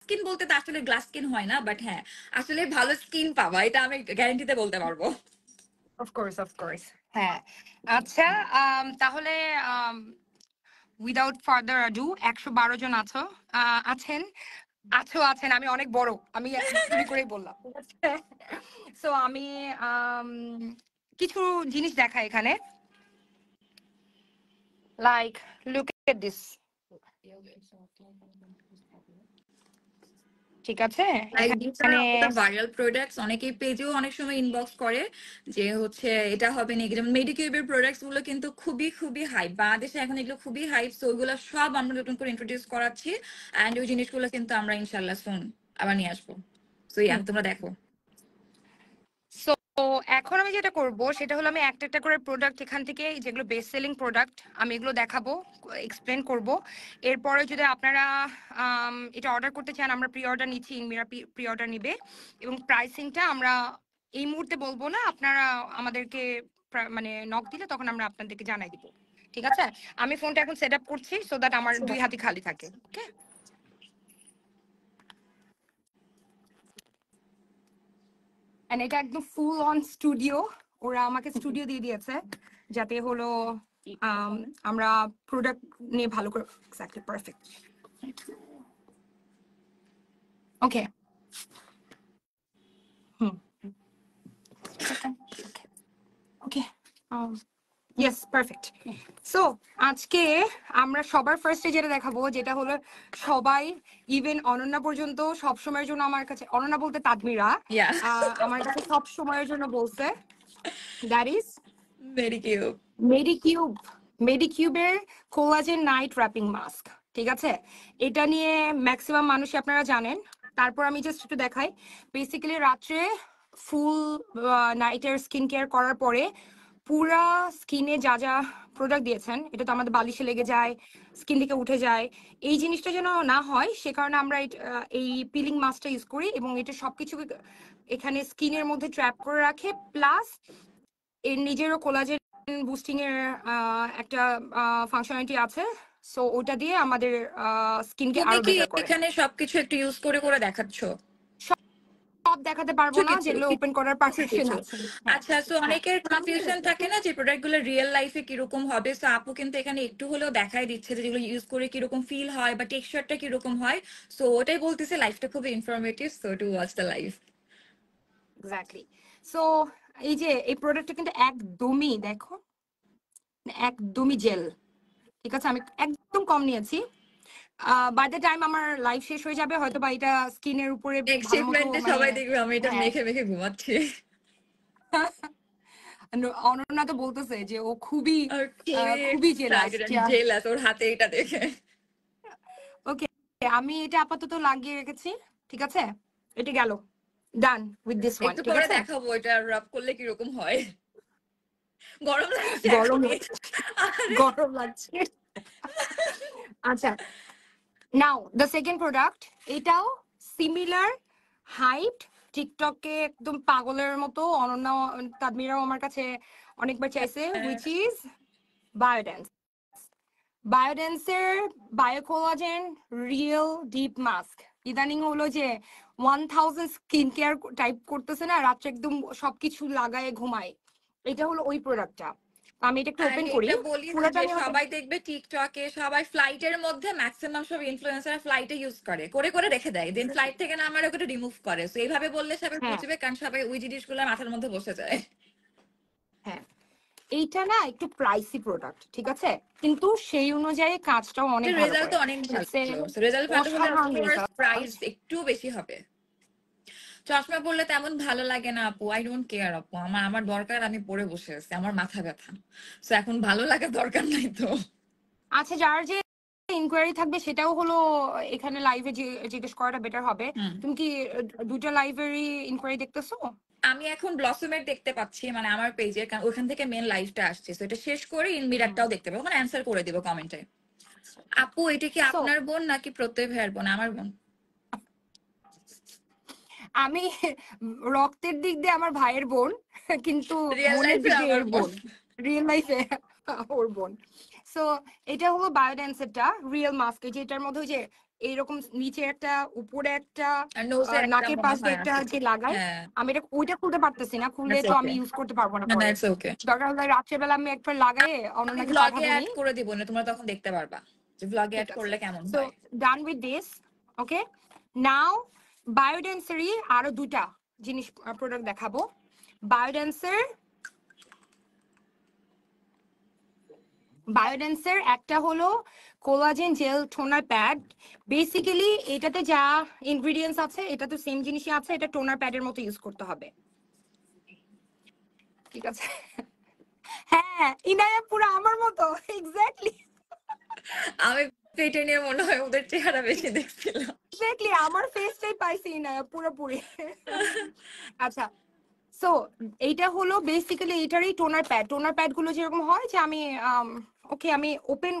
Skin বলতে তো আসলে গ্লাস স্কিন হয় না, বাট হ্যাঁ আসলে ভালো স্কিন পাবা, এটা আমি গ্যারান্টিতে বলতে পারবো। অফকোর্স হ্যাঁ। আচ্ছা, তাহলে উইদাউট ফার্দার আডু 112 জন আছেন আছেন, আমি অনেক বড়, আমি চুরি করেই বললাম, ঠিক আছে? সো আমি কিছু জিনিস দেখাই এখানে, লাইক লুক এট দিস, ঠিক আছে? এখানে ভাইরাল প্রোডাক্টস অনেকেই পেজেও অনেক সময় ইনবক্স করে যে হচ্ছে এটা হবে নাকি, যেমন মেডিকিউবের প্রোডাক্টস গুলো কিন্তু খুবই খুবই হাইপ, বাংলাদেশে এখন এগুলো খুবই হাইপ, সো ওইগুলো সব আমরা নতুন করে ইন্ট্রোডিউস করাচ্ছি, অ্যান্ড ওই জিনিসগুলো কিন্তু আমরা ইনশাল্লাহ সুন আবার নিয়ে আসবো। সো তোমরা দেখো। তো এখন আমি যেটা করব সেটা হলো আমি একটা একটা করে প্রোডাক্ট এখান থেকে, যেগুলো বেস্ট সেলিং প্রোডাক্ট, আমি এগুলো দেখাবো, এক্সপ্লেন করব। এরপরে যদি আপনারা এটা অর্ডার করতে চান, আমরা প্রি অর্ডার নিচ্ছি, ইনমিরা প্রি অর্ডার নিবে, এবং প্রাইসিংটা আমরা এই মুহূর্তে বলবো না, আপনারা আমাদেরকে মানে নক দিলে তখন আমরা আপনাদেরকে জানাই দিব, ঠিক আছে? আমি ফোনটা এখন সেট আপ করছি সো দ্যাট আমার 2 হাতই খালি থাকে, ওকে? এন্ড এটা একদম ফুল অন স্টুডিও, ওরা আমাকে স্টুডিও দিয়ে দিয়েছে যাতে হলো আমরা প্রোডাক্ট নিয়ে ভালো করে, এক্স্যাক্টলি পারফেক্ট, ওকে। ওকে, ইয়েস, পারফেক্ট। সো আজকে আমরা সবার ফার্স্টে যেটা দেখাবো, যেটা হলো সবাই, ইভেন অনন্যা পর্যন্ত সব সময়ের জন্য আমার কাছে, অনন্যা বলতে তাদমিরা, আমার কাছে সব সময়ের জন্য বলছে, দ্যাট ইজ মেডিকিউবের কোলাজেন নাইট র্যাপিং মাস্ক, ঠিক আছে? এটা নিয়ে ম্যাক্সিমাম মানুষই আপনারা জানেন। তারপর আমি জাস্ট একটু দেখাই, বেসিক্যালি রাত্রে ফুল নাইটের স্কিন কেয়ার করার পরে পুরা স্কিনে যা যা প্রোডাক্ট দিয়েছেন, এটা তো আমাদের বালিশে লেগে যায়, স্কিন থেকে উঠে যায়, এই জিনিসটা যেন না হয় সে কারণে আমরা এই পিলিং মাস্কটা ইউজ করি, এবং এটা সবকিছু এখানে স্কিনের মধ্যে ট্র্যাপ করে রাখে, প্লাস এর নিজেরও কোলাজেন বুস্টিং এর একটা ফাংশনালিটি আছে, সো ওটা দিয়ে আমাদের স্কিনকে আরো বেটার করে। এখানে সবকিছু একটু ইউজ করে করে দেখাচ্ছো? সব দেখাতে পারবো না, যেগুলো ওপেন করার পারমিশন আছে। আচ্ছা, সো অনেকের কনফিউশন থাকে না যে প্রোডাক্টগুলো রিয়েল লাইফে কিরকম হবে, সো আপু কিন্তু এখানে একটু হলেও দেখাই দিচ্ছে যে যেগুলো ইউজ করে কিরকম ফিল হয় বা টেক্সচারটা কিরকম হয়, সো ওটাই বলতেছে লাইফটা খুব informative, so to watch the live. Exactly. So এই যে এই প্রোডাক্টটা কিন্তু একদমই, দেখো, একদমই জেল, ঠিক আছে? আমি একদম কম নিয়েছি, বাই দ্য টাইম আমার লাইফ শেষ হয়ে যাবে হয়তো বা এটা স্কিনের উপরে সবাই দেখবে আমি এটা মেখে মেখে ঘুমাচ্ছি। অনন্যা তো বলতেছে যে ও খুবই খুবই জেলাস ওর হাতে এটা দেখে। ওকে, আমি এটা আপাতত লাগিয়ে রেখেছি, ঠিক আছে? এটা গেল, ডান উইথ দিস ওয়ান। একটু পরে দেখাবো এটা রাব করলে কি রকম হয়। গরম লাগছে, গরম লাগছে। আচ্ছা, নাও দ্য সেকেন্ড প্রোডাক্ট, এটাও সিমিলার হাইট, টিকটকে একদম পাগলের মতো, অনন্যা তাদমিরাও আমার কাছে অনেকবার চাইছে, হুইচ ইজ বায়োডেন্সের বায়োকোলাজেন রিয়েল ডিপ মাস্ক। ইদানিং হলো যে 1000 স্কিন কেয়ার টাইপ করতেছে না, রাত্রে একদম সবকিছু লাগায় ঘুমায়, এটা হলো ওই প্রোডাক্টটা। আমি এটা একটু ওপেন করি, সবাই দেখবে টিকটকে সবাই ফ্লাইটের মধ্যে ম্যাক্সিমাম সব ইনফ্লুয়েন্সার ফ্লাইটে ইউজ করে করে করে রেখে দেয়, দেন ফ্লাইট থেকে না আমার ওটা রিমুভ করে, সো এইভাবে বললে সবাই বুঝবে, কারণ সবাই ওই জিনিসগুলো মাথার মধ্যে বসে যায়। হ্যাঁ, এইটা না একটু প্রাইসি প্রোডাক্ট, ঠিক আছে, কিন্তু সেই অনুযায়ী কাজটাও অনেক ভালো, রেজাল্ট তো অনেক ভালো, রেজাল্ট ভালো হলে প্রাইস একটু বেশি হবে। চশমা পড়লে তেমন ভালো লাগে না আপু, আই ডোন্ট কেয়ার আপু, আমার দরকার, আমি পরে বসে আছি, আমার মাথা ব্যথা, সো এখন ভালো লাগার দরকার নাই তো। আচ্ছা, যার যে ইনকোয়ারি থাকবে সেটাও হলো এখানে লাইভে জিজ্ঞেস করাটা বেটার হবে। তুমি কি দুটো লাইভেরই ইনকোয়ারি দেখতেছো? আমি এখন ব্লসমের দেখতে পাচ্ছি, মানে আমার পেজে, কারণ ওখান থেকে মেন লাইভটা আসছে, তো এটা শেষ করে ইনমিরারটাও দেখতে পাবো, মানে অ্যানসার করে দিব কমেন্টে। আপু এটা কি আপনার বোন নাকি প্রত্যয় ভাইয়ের বোন? আমার বোন। আমি রক্তের দিক দিয়ে আমার ভাইয়ের বোন, কিন্তু মনের দিক দিয়ে এর বোন, রিয়েল লাইফে ওর বোন। সো এটা হলো বায়োডেন্সেরটা রিয়েল মাস্ক, যেটার মধ্যে ওই যে এইরকম নিচে একটা উপরে একটা আর নোজে একটা নাকের মনে পাশ দিয়ে হয় একটা আছে। যে লাগাই, হ্যাঁ, আমি এটা ওইটা খুলতে পারতেছি না, খুললে দ্যাটস তো আমি ওকে। ইউজ করতে পারবো না না, পরে। That's okay. দরকার হলে রাত্রেবেলা আমি একবার লাগাই আমি অনন্যাকে ব্লগে পাঠাবো নি। অ্যাড করে দিব না, তোমরা তখন দেখতে পারবা যে ব্লগে ঠিক অ্যাড আছে, করলে কেমন সো হয়। Done with this. ওকে, নাও বায়োডেন্সারি আরো দুটা জিনিস প্রোডাক্ট দেখাবো। বায়োডেন্সের একটা হলো collagen gel toner pad. Basically এটাতে যা ইনগ্রিডিয়েন্টস আছে এটা তো সেম জিনিসই আছে, এটা টোনার প্যাডের মতো ইউজ করতে হবে। ঠিক আছে। হ্যাঁ, ইনায়া পুরো আমার মতো এক্স্যাক্টলি। আমি পেটে নিয়ে মনে হয় ওদের চেহারা বেশি দেখছিলাম। এক্স্যাক্টলি আমার ফেসটাই পাইছি ইনায়া পুরোপুরি। আচ্ছা, সো এইটা হলো বেসিক্যালি এটারই টোনার প্যাড গুলো যেরকম হয় যে আমি ওকে আমি ওপেন,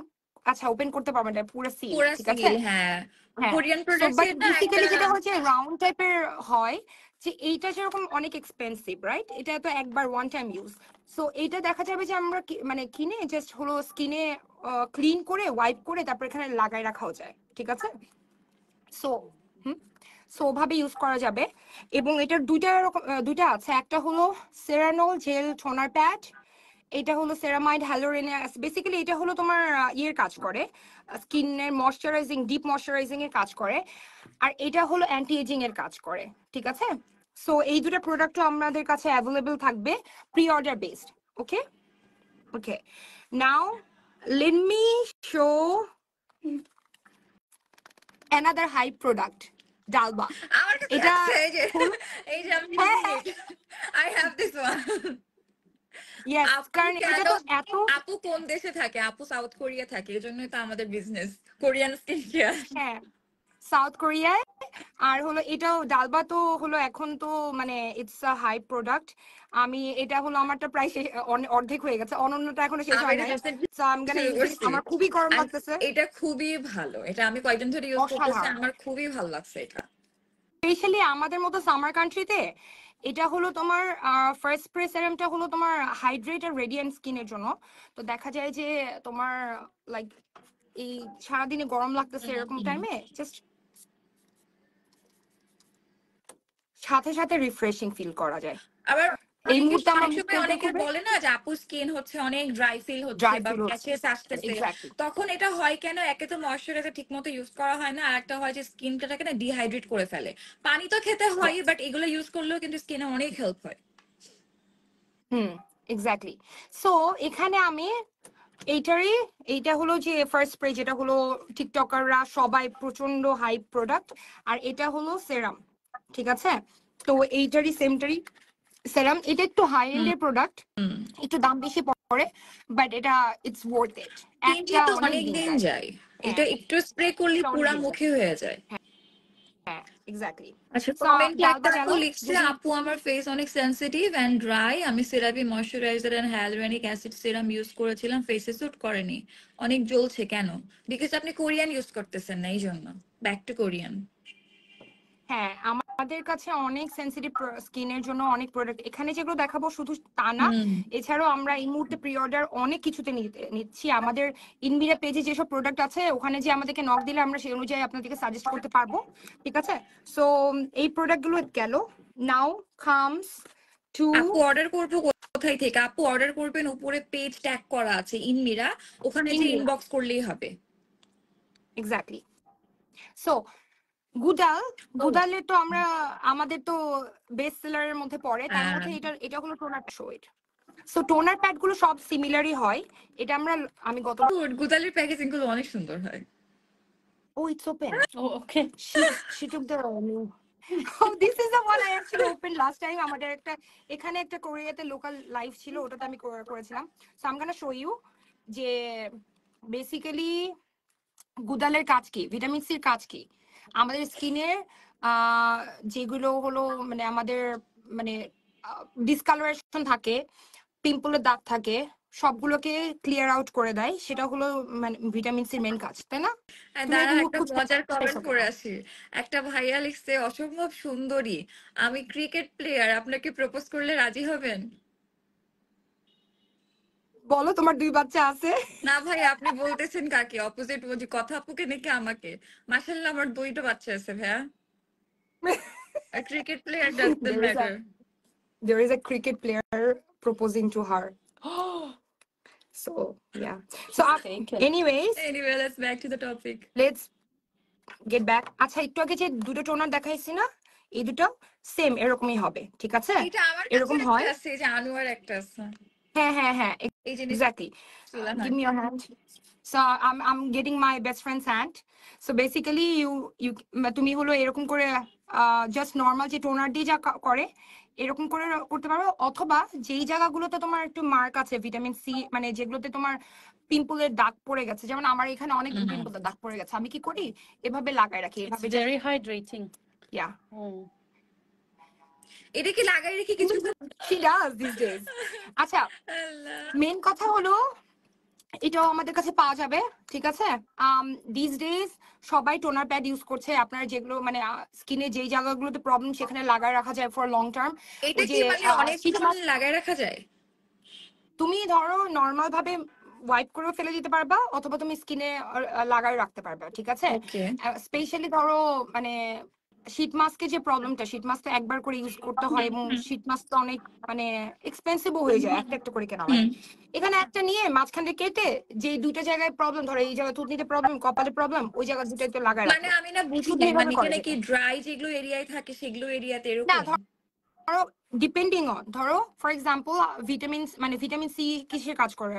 আচ্ছা ওপেন করতে পারবো না, পুরো সিল, পুরা ঠিক আছে। সিল, হ্যাঁ। হ্যাঁ, কোরিয়ান সো প্রোডাক্টস বাট এটা একটা। বেসিক্যালি যেটা হচ্ছে রাউন্ড টাইপের হয়, যে এইটা যেরকম অনেক এক্সপেন্সিভ, রাইট? এটা তো একবার ওয়ান টাইম ইউজ। সো এইটা দেখা যাবে যে আমরা মানে কিনে জাস্ট হলো স্কিনে ক্লিন করে ওয়াইপ করে তারপর এখানে লাগাই রাখাও যায়, ঠিক আছে। সো হুম, সো ওভাবে ইউজ করা যাবে। এবং এটার দুইটা আছে, একটা হলো সেরানোল জেল টোনার প্যাড, এটা হলো সেরামাইড হ্যালোরিনিক অ্যাসিড। বেসিক্যালি এটা হলো তোমার ইয়ের কাজ করে, স্কিনের ময়শ্চারাইজিং, ডিপ ময়শ্চারাইজিং এর কাজ করে। আর এটা হলো অ্যান্টি এজিং এর কাজ করে, ঠিক আছে। সো এই দুটো প্রোডাক্টও আমাদের কাছে অ্যাভেলেবল থাকবে, pre order based. Okay, okay, now let me show another high product, d'Alba. আমার কাছে এটা আছে, এই যে হলো, এই যে আমি হ্যাঁ using হ্যাঁ, it. I have this one. Yes, আপু কারণ এটা কেন, তো এত, আপু কোন দেশে থাকে? আপু সাউথ কোরিয়া থাকে, এই জন্যই তো আমাদের বিজনেস কোরিয়ান স্কিন কেয়ার। হ্যাঁ সাউথ কোরিয়ায়। আর হলো এটাও ডালবা তো হলো এখন তো মানে ইটস আ হাই প্রোডাক্ট। আমি এটা হলো আমারটা প্রায় অর্ধেক হয়ে গেছে, অনন্যটা এখনো শেষ আমি হয় এটা নাই। জাস্ট সো আই এম গোনা শুরু ইউজ দিস, করছি। আমার খুবই গরম And লাগতেছে। এটা খুবই ভালো, এটা আমি কয়েকদিন ধরে ইউজ করতেছি, অসাধারণ, আমার খুবই ভালো লাগছে এটা। স্পেশালি আমাদের মতো সামার কান্ট্রিতে এটা হলো তোমার ফার্স্ট স্প্রে সেরামটা হলো তোমার হাইড্রেট আর রেডিয়েন্ট স্কিনের জন্য। তো দেখা যায় যে তোমার লাইক এই সারাদিনে গরম লাগতেছে এরকম টাইমে জাস্ট সাথে সাথে রিফ্রেশিং ফিল করা যায়। আবার এই অনেকে, মুহূর্তে আমার অনেক সময় মুখটা অনেকে খুবই বলে না যে আপু স্কিন হচ্ছে অনেক ড্রাই ফিল হচ্ছে ড্রাই বা ফিল হচ্ছে, প্যাচেস আসতেছে, এক্স্যাক্টলি। তখন এটা হয় কেন? একে তো ময়শ্চারাইজার ঠিক মতো ইউজ করা হয় না, আর একটা হয় যে স্কিনটাকে না ডিহাইড্রেট করে ফেলে। পানি তো খেতে হয়, বাট এগুলো ইউজ করলেও কিন্তু স্কিনে অনেক হেল্প হয়। হুম, এক্স্যাক্টলি। সো এখানে আমি এইটারই, এইটা হলো যে ফার্স্ট স্প্রে যেটা হলো টিকটকাররা সবাই প্রচন্ড হাইপ প্রোডাক্ট, আর এটা হলো সেরাম, ঠিক আছে। তো এইটারই সেমটারই সেরাম, এটা একটু হাই হুম। এন্ডের প্রোডাক্ট, একটু দাম বেশি পড়ে, বাট এটা ইটস ওয়ার্থ ইট, তিন একটা যেহেতু অনেক অনেক দিন দিন যায়। যায়, এটা হ্যাঁ, একটু স্প্রে করলে এটা অনেক পুরা দিন যায়। মুখে হয়ে যায়। হ্যাঁ, এক্স্যাক্টলি। আচ্ছা, সো কমেন্টে একটা ডালবা গেল, আপু লিখছে, যদি আপু আমার ফেস অনেক সেনসিটিভ এন্ড ড্রাই, আমি CeraVe moisturizer and hyaluronic acid serum use করেছিলাম, ফেসে স্যুট করেনি, অনেক জ্বলছে কেন? বিকজ আপনি কোরিয়ান ইউজ করতেছেন না, এই জন্য। Back to Korean. হ্যাঁ, আমাদের কাছে অনেক সেনসিটিভ স্কিনের জন্য অনেক প্রোডাক্ট এখানে যেগুলো দেখাবো শুধু তা না, হুম। এছাড়াও আমরা এই মুহূর্তে প্রি অর্ডার অনেক কিছুতে নিচ্ছি। আমাদের ইনমিরা পেজে যেসব প্রোডাক্ট আছে ওখানে যে আমাদেরকে নক দিলে আমরা সেই অনুযায়ী আপনাদেরকে সাজেস্ট করতে পারবো, ঠিক আছে। সো এই প্রোডাক্ট গুলো গেল, নাও কামস টু, আপু অর্ডার করবো কোথায় থেকে? আপু অর্ডার করবেন, উপরে পেজ ট্যাগ করা আছে ইনমিরা, ওখানে যে ইনমিরা, ইনবক্স করলেই হবে। এক্স্যাক্টলি। সো গুদাল, গুদালে তো আমরা আমাদের তো বেস্ট সেলারের মধ্যে পড়ে, তার মধ্যে এটা এটা হলো toner showed. So toner pad গুলো সব সিমিলারই হয়। এটা আমরা, আমি গত, গুদালের প্যাকেজিং গুলো অনেক সুন্দর হয়। Oh it's open, oh okay, she took the new, oh this is the one I actually opened last time. আমাদের একটা এখানে একটা কোরিয়াতে লোকাল লাইভ ছিল, ওটাতে আমি করেছিলাম। So I am gonna show you যে বেসিক্যালি গুদালের কাজ কি, ভিটামিন সির কাজ কি আমাদের স্কিনের, যেগুলো হলো মানে আমাদের মানে ডিসকালারেশন থাকে, পিম্পলের দাগ থাকে, সবগুলোকে ক্লিয়ার আউট করে দেয়, সেটা হলো মানে ভিটামিন সির মেন কাজ, তাই না? হ্যাঁ, তুমি দাঁড়া এরকম মুখ একটা খুঁজতে মজার কমেন্ট চাইছো কেন? করে আসি। একটা ভাইয়া লিখছে, অসম্ভব সুন্দরী, আমি ক্রিকেট প্লেয়ার, আপনাকে প্রপোজ করলে রাজি হবেন? বলো তোমার 2 বাচ্চা আছে? না ভাই, আপনি বলতেছেন কাকে? অপোজিট বলছি, কথা আপুকে নাকি আমাকে? মাশাআল্লাহ, আমার 2টা বাচ্চা আছে ভাইয়া। A cricket player doesn't there is a matter. there is a cricket player proposing to her. So yeah. So anyways, Anyway, let's back to the topic. let's get back. আচ্ছা একটু আগে যে দুটো টোনার দেখাইছি না, এই দুটো সেম এরকমই হবে, ঠিক আছে? এটা আমার কাছে এরকম একটা হয়। আছে, এই যে আনোয়ার একটা আছে। হ্যাঁ হ্যাঁ হ্যাঁ, এই জিনিস exactly. চুলা হয়। Give me your hand. So I'm getting my best friend's hand. So basically you তুমি হলো এরকম করে জাস্ট নর্মাল যে টোনার দিয়ে যা করে এরকম করে করতে পারো, অথবা যেই জায়গাগুলোতে তোমার একটু মার্ক আছে ভিটামিন সি, মানে যেগুলোতে তোমার পিম্পলের দাগ পড়ে গেছে, যেমন আমার এখানে অনেক পিম্পলের দাগ পড়ে গেছে, আমি কি করি এভাবে লাগাই রাখি, It's এভাবে very hydrating. yeah. এটা কি লাগাই রেখে কিছু She does these days. আচ্ছা আল্লাহ। মেন কথা হলো এটাও আমাদের কাছে পাওয়া যাবে, ঠিক আছে? দিস ডেজ সবাই টোনার প্যাড ইউজ করছে, আপনার যেগুলো মানে স্কিনে যেই জায়গাগুলোতে প্রবলেম সেখানে লাগায় রাখা যায় ফর লং টার্ম। এটা কি মানে অনেকক্ষণ লাগাই রাখা যায়? তুমি ধরো নর্মাল ভাবে ওয়াইপ করে ফেলে দিতে পারবা, অথবা তুমি স্কিনে লাগায় রাখতে পারবা, ঠিক আছে? ওকে। স্পেশালি ধরো মানে শীত মাস্কে যে প্রবলেমটা, শীত মাস্ক তো একবার করে ইউজ করতে হয় এবং শীত মাস্ক তো অনেক মানে এক্সপেন্সিভও হয়ে যায়, একটা একটা করে কেনা লাগে। এখানে একটা নিয়ে মাঝখানে কেটে যে দুইটা জায়গায় প্রবলেম, ধরো এই জায়গায় থুতনিতে প্রবলেম, কপালে প্রবলেম, ওই জায়গা দুটাই তো লাগায় মানে রাখো। আমি না বুঝি শুধু নাই, এভাবে মানে করা এটা যায়। কি ড্রাই যেগুলো এরিয়ায় থাকে সেগুলো এরিয়াতে না এরকম? ধরো ডিপেন্ডিং অন, ধরো ফর এক্সাম্পল ভিটামিন সি কিসের কাজ করে,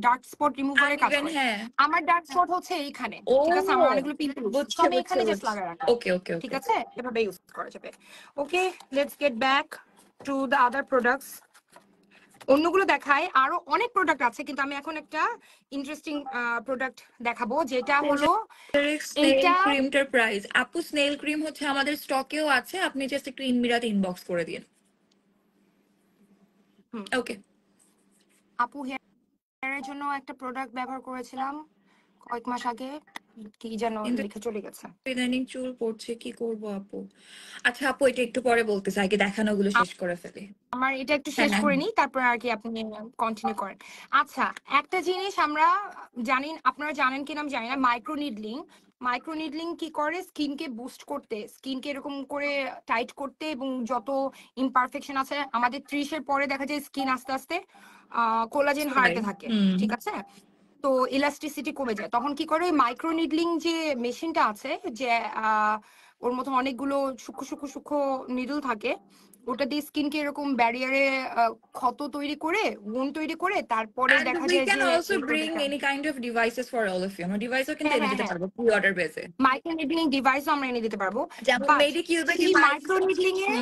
ডার্ক স্পট রিমুভারের কাজ Uneven, করে। হ্যাঁ। আমার ডার্ক স্পট হচ্ছে এইখানে, ও ঠিক আছে? আমার অনেকগুলো পিম্পল, বুঝছি তো আমি বুঝছি এখানে জাস্ট বুঝছি। লাগায় রাখি, ওকে ওকে ঠিক ওকে। আছে? এভাবে ইউজ করা যাবে। Okay, let's get back to the other products. অন্যগুলো দেখাই, আরো অনেক প্রোডাক্ট আছে, কিন্তু আমি এখন একটা ইন্টারেস্টিং প্রোডাক্ট দেখাবো, যেটা হলো স্নেল এইটা। ক্রিমটার প্রাইস আপু, স্নেল ক্রিম হচ্ছে আমাদের স্টকেও আছে, আপনি জাস্ট একটু ইনমিরাতে ইনবক্স করে দিন। ওকে। আপু হেয়ারের জন্য একটা প্রোডাক্ট ব্যবহার করেছিলাম কয়েক মাস আগে, কি যেন কিন্তু লিখে চলে গেছে। ইদানিং চুল পড়ছে, কি করব আপু? আচ্ছা আপু, এটা একটু পরে বলতেছে, আগে দেখানোগুলো শেষ করে ফেলি। আমার এটা একটু হ্যাঁ শেষ হ্যাঁ করে নিই, তারপর আর কি আপনি কন্টিনিউ করেন। আচ্ছা একটা জিনিস আমরা জানি, আপনারা জানেন কিনা আমি জানি না, মাইক্রো নিডলিং কি করে, স্কিনকে বুস্ট করতে, স্কিনকে এরকম করে টাইট করতে, এবং যত ইমপারফেকশন আছে আমাদের 30-এর পরে দেখা যায় স্কিন আস্তে আস্তে কোলাজেন হারাতে থাকে, ঠিক আছে? তো ইলাস্টিসিটি কমে যায়, তখন কি করে মাইক্রো নিডলিং যে মেশিনটা আছে, যে ওর মতো অনেকগুলো সূক্ষ্ম সূক্ষ্ম সূক্ষ্ম নিডল থাকে, ওটা দিয়ে স্কিনকে এরকম ব্যারিয়ারে ক্ষত তৈরি করে, wound তৈরি করে, তারপরে And দেখা we যায় can যে also bring any kind of devices for all of you. আমরা ডিভাইসও কিন্তু এনে দিতে পারবো প্রি অর্ডার বেসে। মাইক্রো নিডলিং ডিভাইসও আমরা এনে দিতে পারবো। যেমন বাট মেডিকিউবে কি সেই মাইক্রো নিডলিং এর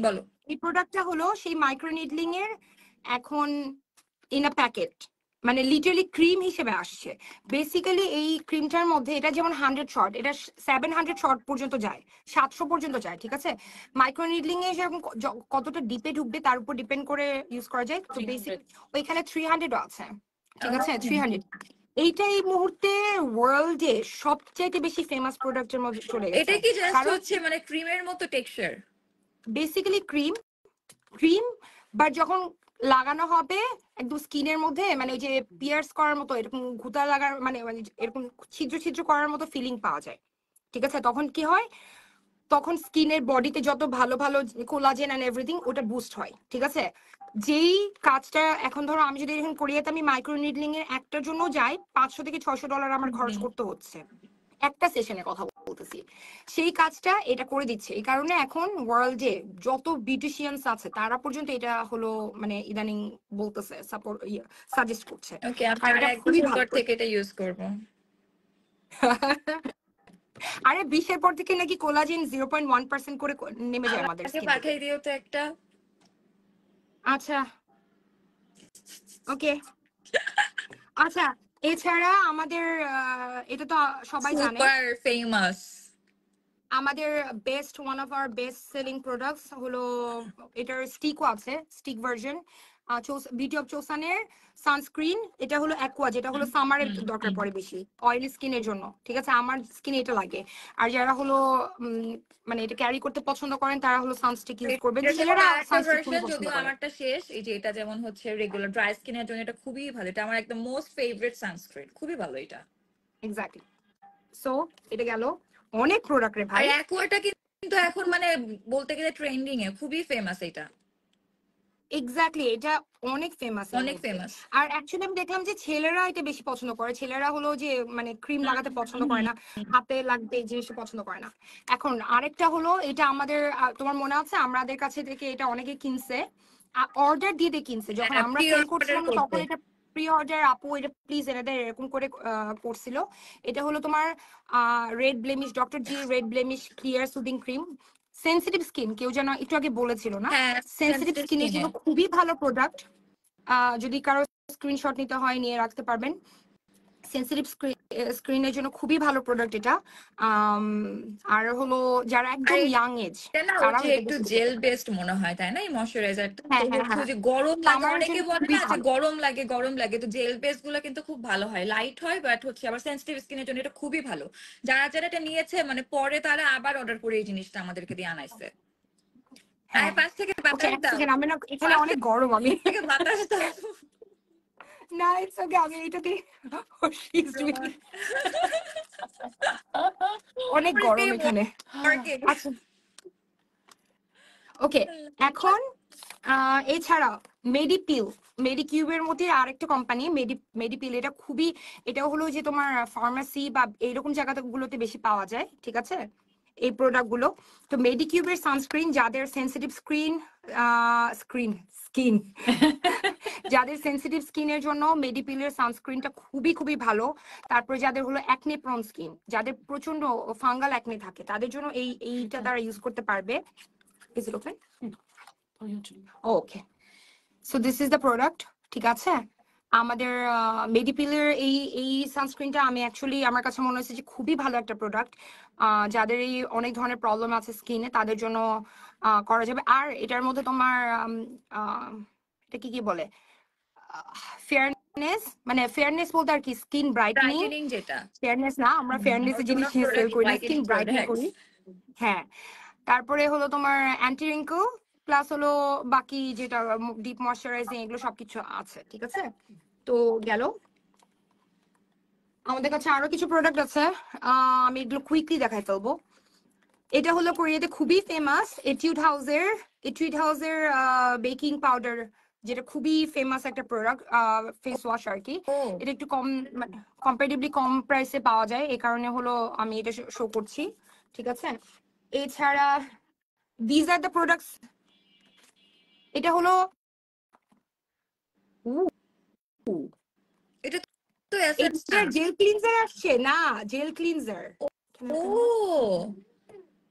বলো। এই প্রোডাক্টটা হলো সেই মাইক্রো নিডলিং এর এখন ইন আ প্যাকেট, মানে লিটারালি ক্রিম হিসেবে আসছে। বেসিক্যালি এই ক্রিমটার মধ্যে, এটা যেমন 100 শর্ট, এটা 700 শর্ট পর্যন্ত যায়, 700 পর্যন্ত যায়, ঠিক আছে? মাইক্রো নিডলিং এ সেরকম কতটা ডিপে ঢুকবে তার উপর ডিপেন্ড করে ইউজ করা যায়। তো বেসিক ওইখানে 300 আছে, ঠিক আছে? 300 এইটা এই মুহূর্তে ওয়ার্ল্ডে সবচাইতে বেশি ফেমাস প্রোডাক্টের মধ্যে চলে এটা গেছে, কি জাস্ট কারণ হচ্ছে মানে ক্রিমের মতো টেক্সচার? বেসিক্যালি ক্রিম বাট যখন লাগানো হবে একদম স্কিনের মধ্যে, মানে ওই যে পিয়ার্স করার মতো, এরকম ঘুতা লাগার মানে মানে এরকম ছিদ্র ছিদ্র করার মতো ফিলিং পাওয়া যায়, ঠিক আছে? তখন কি হয়, তখন স্কিনের বডিতে যত ভালো ভালো কোলাজেন এন্ড এভরিথিং ওটা বুস্ট হয়, ঠিক আছে? যেই কাজটা এখন ধরো আমি যদি এখন কোরিয়াতে আমি মাইক্রো নিডলিং এর একটার জন্য যাই, $500 থেকে $600 আমার খরচ করতে হচ্ছে একটা সেশনের কথা বলতেছি। সেই কাজটা এটা করে দিচ্ছে, এই কারণে এখন ওয়ার্ল্ডে যত বিউটিশিয়ানস আছে তারা পর্যন্ত এটা হলো মানে ইদানিং বলতেছে, সাপোর্ট সাজেস্ট করছে। ওকে, আমি আর এটা এক খুবই বছর ভালো পর থেকে এটা ইউজ করব। আরে 20-এর পর থেকে নাকি কোলাজেন 0.1% করে নেমে যায় আমাদের আমাকে স্কিন থেকে। পাঠিয়ে দিও তো একটা। আচ্ছা ওকে। আচ্ছা এছাড়া আমাদের এটা তো সবাই জানে, সুপার ফেমাস আমাদের best one of our best selling products হলো এটার স্টিকও আছে, স্টিক ভার্সন, বিউটি অফ চোসানের সানস্ক্রিন। এটা হলো অ্যাকোয়া, যেটা হলো সামারে দরকার পড়ে বেশি অয়েলি স্কিনের জন্য, ঠিক আছে? আমার স্কিনে এটা লাগে। আর যারা হলো মানে এটা ক্যারি করতে পছন্দ করেন তারা হলো সানস্টিক ইউজ করবেন। এটার যেমন ছেলেরা আরেকটা সানস্টিক খুবই ভার্সন, পছন্দ যদিও করে। আমারটা শেষ, এই যে এটা যেমন হচ্ছে রেগুলার ড্রাই স্কিনের জন্য এটা খুবই ভালো, এটা আমার একদম মোস্ট ফেভারিট সানস্ক্রিন, খুবই ভালো এটা। এক্স্যাক্টলি। সো এটা গেল অনেক প্রোডাক্ট রে আর ভাই। অ্যাকোয়াটা কিন্তু এখন মানে বলতে গেলে ট্রেন্ডিং এ, খুবই ফেমাস এটা, এক্স্যাক্টলি, এটা অনেক ফেমাস এই অনেক মুহূর্তে। ফেমাস। আর অ্যাকচুয়ালি আমি দেখলাম যে ছেলেরা এটা বেশি পছন্দ করে। ছেলেরা হলো যে মানে ক্রিম লাগাতে পছন্দ করে না, হাতে লাগবে এই জিনিসটা পছন্দ করে না। এখন আরেকটা হলো এটা আমাদের তোমার মনে আছে আমাদের কাছে থেকে এটা অনেকে কিনছে, অর্ডার দিয়ে দিয়ে কিনছে। যখন হ্যাঁ, আমরা প্রি সেল অর্ডার করছিলাম না তখন করতে। এটা প্রি অর্ডার, আপু এটা প্লিজ এনাদের এরকম করে করছিল। এটা হলো তোমার রেড ব্লেমিশ, ডক্টর জি red blemish clear soothing cream. Sensitive skin, কেউ যেন একটু আগে বলেছিল না, হ্যাঁ, সেনসিটিভ সেনসিটিভ স্কিনের স্কিনে। জন্য খুবই ভালো প্রোডাক্ট। যদি কারো স্ক্রিনশট নিতে হয় নিয়ে রাখতে পারবেন। সেনসিটিভ স্ক্রিনের জন্য খুবই ভালো প্রোডাক্ট এটা। আর হলো যারা আর একদম ইয়াং এজ এটা না ওই তারাও যে এটা একটু বেশি জেল করতে পারে। বেসড মনে হয়, তাই না, এই ময়শ্চারাইজারটা? তো হ্যাঁ হ্যাঁ হচ্ছে হ্যাঁ, ওই যে গরম লাগে, সামারের অনেকে জন্য বলে খুবই না যে ভালো। গরম লাগে, গরম লাগে, তো জেল বেস গুলো কিন্তু খুব ভালো হয়, লাইট হয়, বাট হচ্ছে আবার সেনসিটিভ স্কিনের জন্য এটা খুবই ভালো। যারা যারা এটা নিয়েছে মানে পরে তারা আবার অর্ডার করে এই জিনিসটা আমাদেরকে দিয়ে আনাইছে। আয় হ্যাঁ, পাশ থেকে ওকে বাতাস এক দাও, সেকেন্ড, আমি না এখানে পাশ অনেক গরম আমি। থেকে বাতাস দাও। না ইটস ওকে, আমি এটাতে অনেক গরম এখানে। আচ্ছা ওকে, এখন এছাড়া মেডিপিল, মেডিকিউবের মধ্যে আরেকটা কোম্পানি মেডিপিল, এটা খুবই, এটা হলো যে তোমার ফার্মাসি বা এইরকম জায়গাগুলোতে বেশি পাওয়া যায়, ঠিক আছে এই প্রোডাক্ট গুলো। তো মেডিকিউবের সানস্ক্রিন, যাদের সেনসিটিভ স্কিন যাদের সেনসিটিভ স্কিনের জন্য মেডিপিলের সানস্ক্রিনটা খুবই খুবই ভালো। তারপরে যাদের হলো অ্যাকনে প্রন স্কিন, যাদের প্রচন্ড ফাঙ্গাল অ্যাকনে থাকে, তাদের জন্য এইটা তারা ইউজ করতে পারবে। Is it open? Okay, so this is the product, ঠিক আছে? আমাদের মেডিপিলের এই এই সানস্ক্রিনটা আমি অ্যাকচুয়ালি আমার কাছে মনে হয়েছে যে খুবই ভালো একটা প্রোডাক্ট। যাদের এই অনেক ধরনের প্রবলেম আছে স্কিনে তাদের জন্য করা যাবে। আর এটার মধ্যে তোমার এটা কি কি বলে, ফেয়ারনেস, মানে ফেয়ারনেস বলতে আর কি স্কিন ব্রাইটেনিং। ব্রাইটেনিং যেটা, ফেয়ারনেস না, আমরা ফেয়ারনেস এর জিনিস অর্গানক সেল প্রোডাক্ট, করি না, স্কিন ব্রাইটেনিং ব্রাইটেনিং প্রোডাক্টস। করি। হ্যাঁ, তারপরে হলো তোমার অ্যান্টি রিঙ্কল, প্লাস হলো বাকি যেটা ডিপ ময়শ্চারাইজিং, এগুলো সবকিছু আছে, ঠিক আছে? তো গেল, আমাদের কাছে আরো কিছু প্রোডাক্ট আছে, আমি এগুলো কুইকলি দেখাই ফেলবো। এটা হলো কোরিয়াতে খুবই ফেমাস এটিউড হাউসের বেকিং পাউডার, যেটা খুবই ফেমাস একটা প্রোডাক্ট, ফেস ওয়াশ আর কি। ও, এটা একটু কম, কম্পারেটিভলি কম প্রাইসে পাওয়া যায়, এই কারণে হলো আমি এটা শো করছি, ঠিক আছে? এছাড়া দিজ আর দ্য প্রোডাক্টস। এটা হলো এটা তো অ্যাসেট না। এটার জেল ক্লিনজার আসছে না, জেল ক্লিনজার, ও,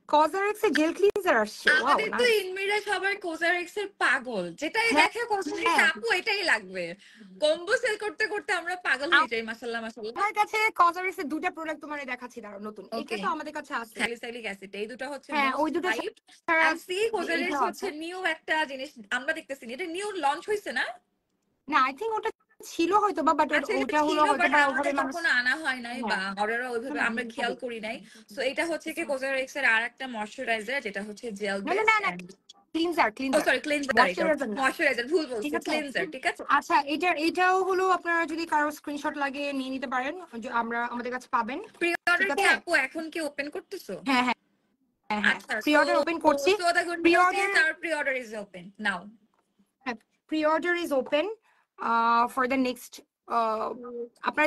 কজারেক্স এর জেল ক্লিনজার আসছে, ওয়াও আমাদের তো নাইস। ইনমিরা সবার কোজারেক্স এর পাগল, যেটাই হ্যাঁ দেখে কোজারেক্স হ্যাঁ, আপু এটাই লাগবে। কম্বো সেল করতে করতে আমরা পাগল হয়ে যাই, মাশাআল্লাহ মাশাআল্লাহ। আমার কাছে কজারেক্স এর দুটা প্রোডাক্ট তোমার দেখাচ্ছি, দাঁড়াও নতুন, এটা ওকে, তো আমাদের কাছে আছে। স্যালিসাইলিক অ্যাসিড, এই দুটো হচ্ছে হ্যাঁ মোস্ট ওই দুটো হাইপ। ছাড়া এন্ড সি কোজারেক্স এইটাও হচ্ছে আছে। নিউ একটা জিনিস আমরা দেখতেছি, এটা নিউ লঞ্চ হইছে না? না আই থিঙ্ক ওটা ছিল হয়তো বা, বাট আচ্ছা, এটা ওটা হলো ছিল হয়তো বাট বা ওভাবে আমাদের মানুষ। কখনো আনা হয় নাই বা হ্যাঁ অর্ডারও ওইভাবে আমরা খেয়াল করি নাই। সো এটা হচ্ছে কি কোজারেক্স এর আর একটা ময়শ্চারাইজার, যেটা হচ্ছে জেল না না বেস না না, এন্ড, ক্লিনজার ও ক্লিনজার, সরি ক্লিনজার, এটা ময়শ্চারাইজার না, ময়শ্চারাইজার, ভুল ঠিক বলছি, আছে? ক্লিনজার, ঠিক আছে। আচ্ছা এটাও হলো আপনারা যদি কারো স্ক্রিনশট লাগে নিয়ে নিতে পারেন, আমাদের কাছে পাবেন, প্রি ঠিক অর্ডার কি আছে? আপু এখন কি ওপেন করতেছো? হ্যাঁ হ্যাঁ হ্যাঁ হ্যাঁ, আচ্ছা, প্রি সো অর্ডার ওপেন করছি। So the good pre news order, is our pre order is open now. pre-order is open for the next আপনারা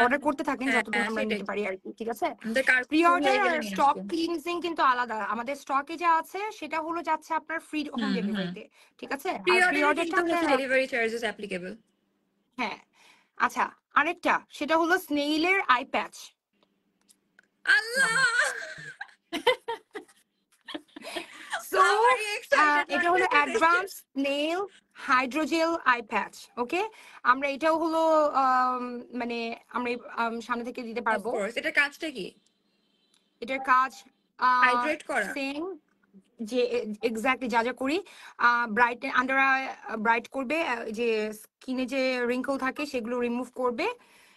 অর্ডার করতে থাকেন যতদূর হ্যাঁ আমরা সেটাই, নিতে পারি আর কি, ঠিক আছে? আমাদের কাজ প্রি হয়ে অর্ডার আর গেলে নিয়ে স্টক আসবো। ক্লিনজিং কিন্তু আলাদা। আমাদের স্টকে যা আছে সেটা হলো যাচ্ছে আপনার ফ্রি হোম হুম হুম, ডেলিভারিতে, ঠিক আছে? প্রি আর প্রি অর্ডারে অর্ডারটা কিন্তু আপনার হচ্ছে ডেলিভারি চার্জেস অ্যাপ্লিকেবল। হ্যাঁ। আচ্ছা, আরেকটা সেটা হলো স্নেইলের আই প্যাচ। আল্লাহ, সো আমারই এক্সাইটেড এটা হলো লাগতেছে দেখে। অ্যাডভান্স নেইল হাইড্রোজেল আই প্যাচ, ওকে? আমরা এটাও হলো মানে আমরা সামনে থেকে দিতে অফ পারবো। কোর্স, এটা কাজটা কি? এটার কাজ হাইড্রেট করা। সেম যে এক্স্যাক্টলি যা যা করি, ব্রাইট আন্ডার ব্রাইট করবে, যে স্কিনে যে রিঙ্কল থাকে সেগুলো রিমুভ করবে।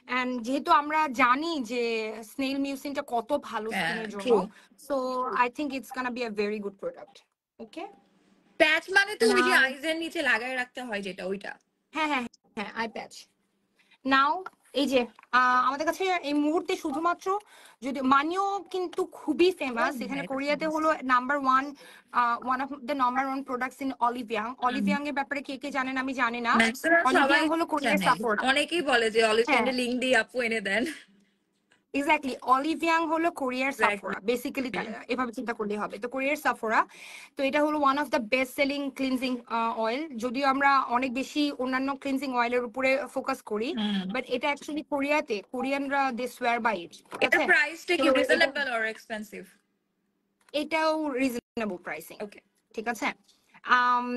এন্ড যেহেতু আমরা জানি যে স্নেল মিউসিনটা কত ভালো হ্যাঁ, স্কিনের জন্য, true. So I think it's gonna be a very good product. Okay, patch মানে তো ওই যে নাও, আইজের নিচে লাগায় রাখতে হয় যেটা, ওইটা। হ্যাঁ হ্যাঁ হ্যাঁ, আই প্যাচ। নাও এই যে আমাদের কাছে এই মুহূর্তে শুধুমাত্র, যদি মানিও কিন্তু খুবই ফেমাস এখানে কোরিয়াতে, হলো number 1, one of the number 1 products in Olive Young. Olive Young এর ব্যাপারে কে কে জানেন আমি জানি না। ম্যাক্সিমাম সবাই অলিভিয়াং হলো কোরিয়ার জানে। সাফোরা। অনেকেই বলে যে অলিভ হ্যাঁ, স্ট্যান্ডে লিংক দিয়ে আপু এনে দেন। এক্স্যাক্টলি, অলিভিয়াং হলো কোরিয়ার সাফোরা এক্স্যাক্টলি। বেসিক্যালি, এভাবে চিন্তা করলেই হবে। তো কোরিয়ার সাফোরা, তো এটা হলো one of the best selling cleansing oil. যদিও আমরা অনেক বেশি অন্যান্য ক্লিনজিং অয়েলের উপরে ফোকাস করি, বাট এটা অ্যাকচুয়ালি কোরিয়াতে কোরিয়ানরা দে সোয়ার বাই ইট। ঠিক এটার আছে, প্রাইসটা তো কি এটা, রিজনেবল অর এক্সপেন্সিভ? এটাও রিজনেবল প্রাইসিং। ওকে। ঠিক আছে, আম,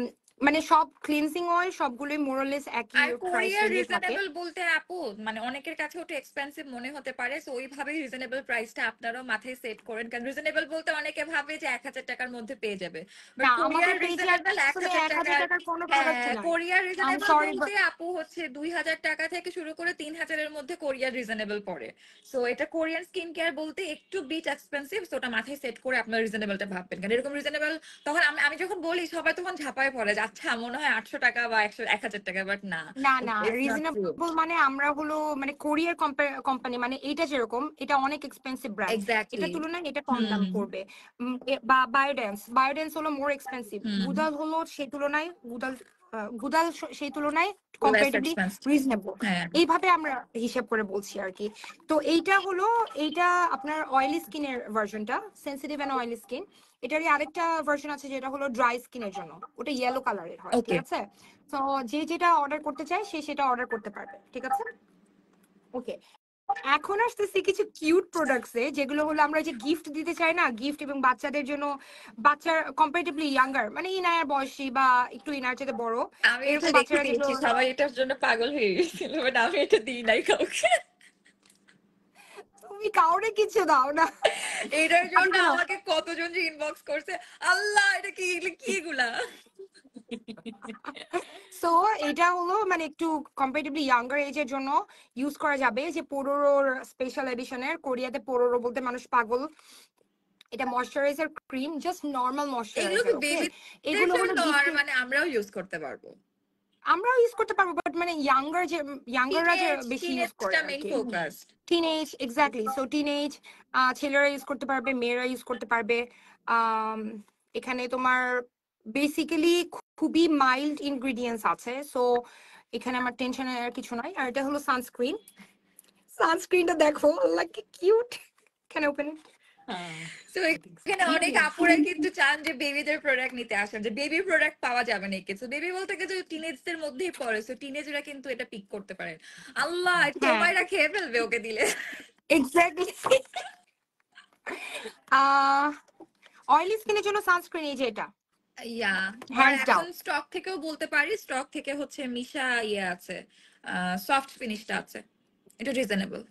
মানে সব ক্লিনজিং অয়েল সবগুলোই মোরলেস একই আর প্রাইস কোরিয়ার রেঞ্জে থাকে। রিজনেবল বলতে আপু মানে অনেকের কাছে ওটা এক্সপেন্সিভ মনে হতে পারে, সো ওইভাবেই রিজনেবল প্রাইসটা আপনারাও মাথায় সেট করেন, কারণ রিজনেবল বলতে অনেকে ভাবে যে 1000 টাকার মধ্যে পেয়ে যাবে, বাট না, আমাদের কোরিয়ার পেজে রিজনেবল এক আসলে হাজার 1,000 টাকার টাকার কোনো হ্যাঁ, প্রোডাক্টই নাই। কোরিয়ার আম রিজনেবল সরি, বলতে আপু হচ্ছে 2000 টাকা থেকে শুরু করে 3000-এর মধ্যে কোরিয়ার রিজনেবল পড়ে। সো এটা কোরিয়ান স্কিন কেয়ার বলতে একটু বিট এক্সপেন্সিভ, সো ওটা মাথায় সেট করে আপনার রিজনেবলটা ভাববেন, কারণ এরকম রিজনেবল তখন আমি আমি যখন বলি সবাই তখন ঝাঁপায় পড়ে যে আচ্ছা মনে হয় 800 টাকা বা 1000 টাকা, বাট না, না না, ইটস নট ট্রু। রিজনেবল মানে আমরা হলো মানে কোরিয়ার কোম্পানি, মানে এইটা যেরকম এটা অনেক এক্সপেন্সিভ ব্র্যান্ড, এক্স্যাক্টলি। এটার তুলনায় এটা কম দাম হুম। পড়বে। বা বায়োডেন্স, বায়োডেন্স হলো মোর এক্সপেন্সিভ, হুম। গুদাল হলো সেই তুলনায়, সেই তুলনায় লেস কম্পারেটিভলি এক্সপেন্সিভ। রিজনেবল। হ্যাঁ। এইভাবে আমরা হিসাব করে বলছি আর কি। তো এইটা হলো, এইটা আপনার অয়েলি স্কিনের ভার্সনটা, সেনসিটিভ এন্ড অয়েলি স্কিন। এটারই আরেকটা ভার্সন আছে যেটা হলো ড্রাই স্কিনের জন্য, ওটা ইয়েলো কালারের হয়। ঠিক ওকে। আছে, তো যে যেটা অর্ডার করতে চায় সে সেটা অর্ডার করতে পারবে। ঠিক আছে, ওকে। এখন আসতেছি কিছু কিউট প্রোডাক্টসে, যেগুলো হলো আমরা যে গিফট দিতে চাই না, গিফট, এবং বাচ্চাদের জন্য, বাচ্চার কম্পারেটিভলি ইয়াঙ্গার, মানে ইনায়ার বয়সী বা একটু ইনার চেয়ে বড়, আমি এটা এরকম দেখে বাচ্চারা যেগুলো, দিয়েছি, সবাই এটার জন্য পাগল হয়ে গেছিল, বাট আমি এটা দিই নাই কাউকে। তুমি কাউরে কিছু দাও না। এটার আচ্ছা জন্য শোনো, আমাকে কতজন যে ইনবক্স করছে, আল্লাহ এটা কি, এগুলো কি এগুলা। সো এটা হলো মানে একটু কম্পারেটিভলি ইয়াঙ্গার এজের জন্য ইউজ করা যাবে, যে পোরোরোর স্পেশাল এডিশনের, কোরিয়াতে পোরোরো বলতে মানুষ পাগল। এটা ময়শ্চারাইজার ক্রিম, জাস্ট নর্মাল এগুলো ময়শ্চারাইজার। কি ওকে, বেবিদের এগুলো হলো জন্য আর গিফটের, মানে আমরাও ইউজ করতে পারবো? আমরাও ইউজ করতে পারবো, বাট মানে ইয়াঙ্গাররা যে টিনেজ, বেশি ইউজ করে টিনেজটা আর মেইন কি। Focus. Teenage, exactly, so teenage ছেলেরা ইউজ করতে পারবে, মেয়েরা ইউজ করতে পারবে। আম, এখানে তোমার বেসিক্যালি খুবই মাইল্ড ইনগ্রিডিয়েন্টস আছে, সো এখানে আমার টেনশনের কিছু নাই। আর এটা হলো সানস্ক্রিন, সানস্ক্রিনটা দেখো, আল্লাহ কি কিউট। Can open it? তো এখানে অনেক আপুরা কিন্তু চান যে বেবিদের প্রোডাক্ট নিতে আসেন, যে বেবি প্রোডাক্ট পাওয়া যাবে না কিছু, বেবি বলতে কিছু টিনেজদের মধ্যেই পড়ে, সো টিনেজরা কিন্তু এটা পিক করতে পারেন। আল্লাহ হ্যাঁ, তোমায়রা খেয়ে ফেলবে ওকে দিলে। এক্স্যাক্টলি। অয়েলি স্কিনের জন্য সানস্ক্রিন এই যে এটা, ইয়া, আর হ্যান্ডস এখন ডাউন। স্টক থেকেও বলতে পারি, স্টক থেকে হচ্ছে মিশা ইয়ে আছে, সফট ফিনিশটা আছে, এটা রিজনেবল।